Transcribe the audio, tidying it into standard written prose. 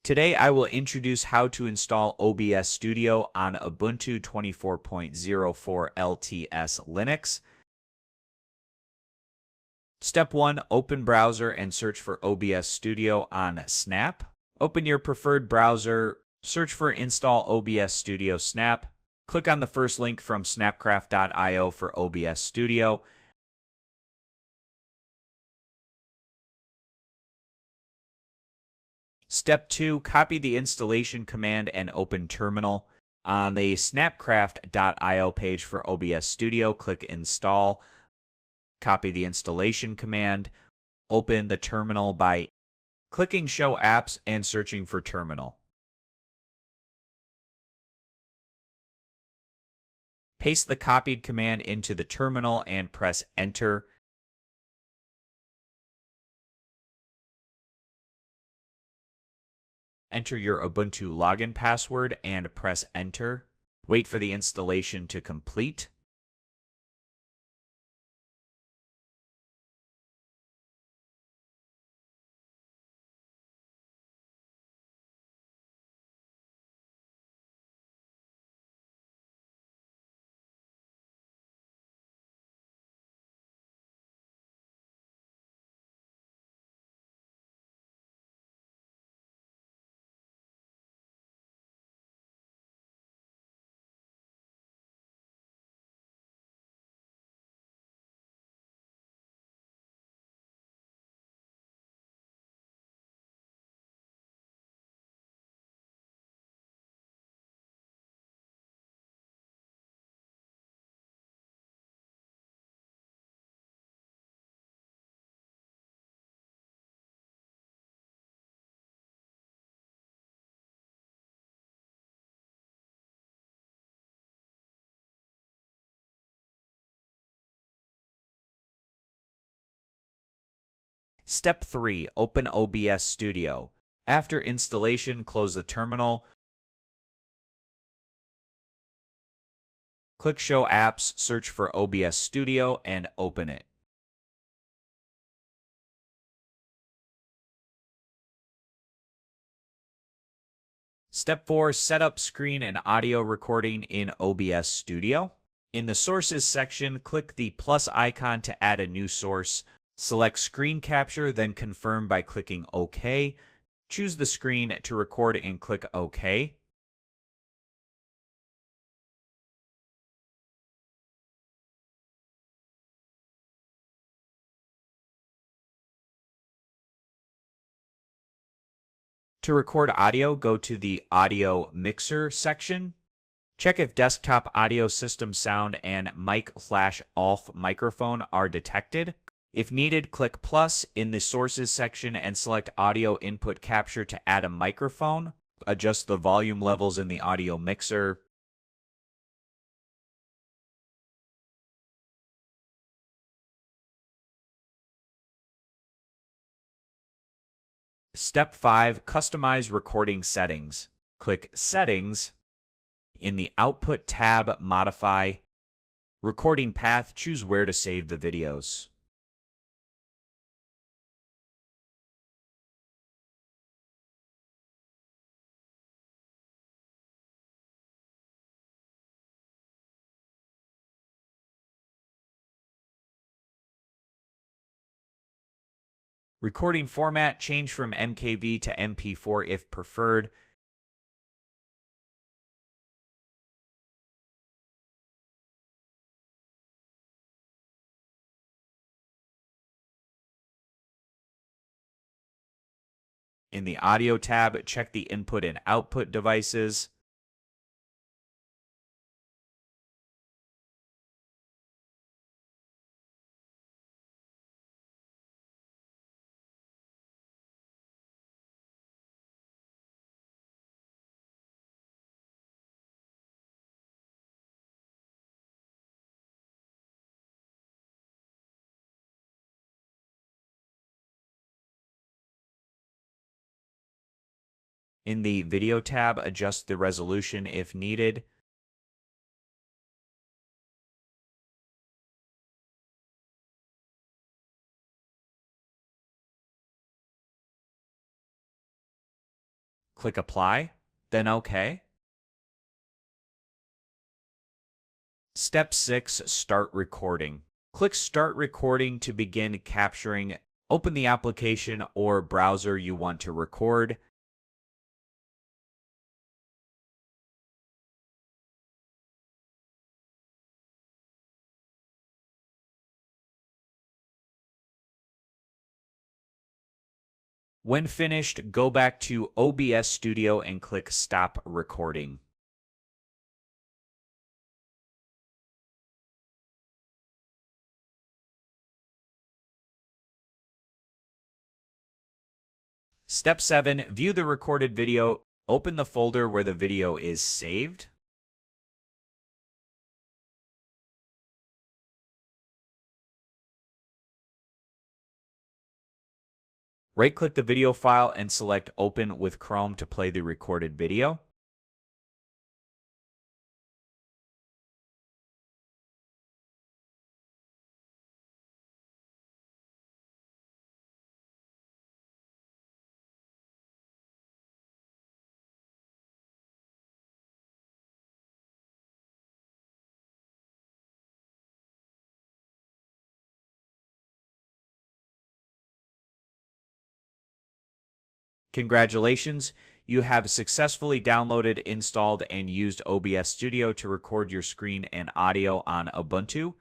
Today I will introduce how to install OBS Studio on Ubuntu 24.04 LTS Linux. Step 1. Open browser and search for OBS Studio on Snap. Open your preferred browser, search for Install OBS Studio Snap. Click on the first link from snapcraft.io for OBS Studio. Step 2, copy the installation command and open terminal. On the snapcraft.io page for OBS Studio, click Install. Copy the installation command. Open the terminal by clicking Show Apps and searching for Terminal. Paste the copied command into the terminal and press Enter. Enter your Ubuntu login password and press Enter. Wait for the installation to complete. Step 3. Open OBS Studio. After installation, close the terminal. Click Show Apps, search for OBS Studio, and open it. Step 4. Set up screen and audio recording in OBS Studio. In the Sources section, click the plus icon to add a new source. Select Screen Capture, then confirm by clicking OK. Choose the screen to record and click OK. To record audio, go to the Audio Mixer section. Check if desktop audio system sound and mic/off microphone are detected. If needed, click plus in the Sources section and select Audio Input Capture to add a microphone. Adjust the volume levels in the audio mixer. Step 5. Customize recording settings. Click Settings. In the Output tab, modify. Recording path, choose where to save the videos. Recording format, change from MKV to MP4 if preferred. In the Audio tab, check the input and output devices. In the Video tab, adjust the resolution if needed. Click Apply, then OK. Step 6. Start recording. Click Start Recording to begin capturing. Open the application or browser you want to record. When finished, go back to OBS Studio and click Stop Recording. Step 7. View the recorded video. Open the folder where the video is saved. Right-click the video file and select Open with Chrome to play the recorded video. Congratulations, you have successfully downloaded, installed, and used OBS Studio to record your screen and audio on Ubuntu.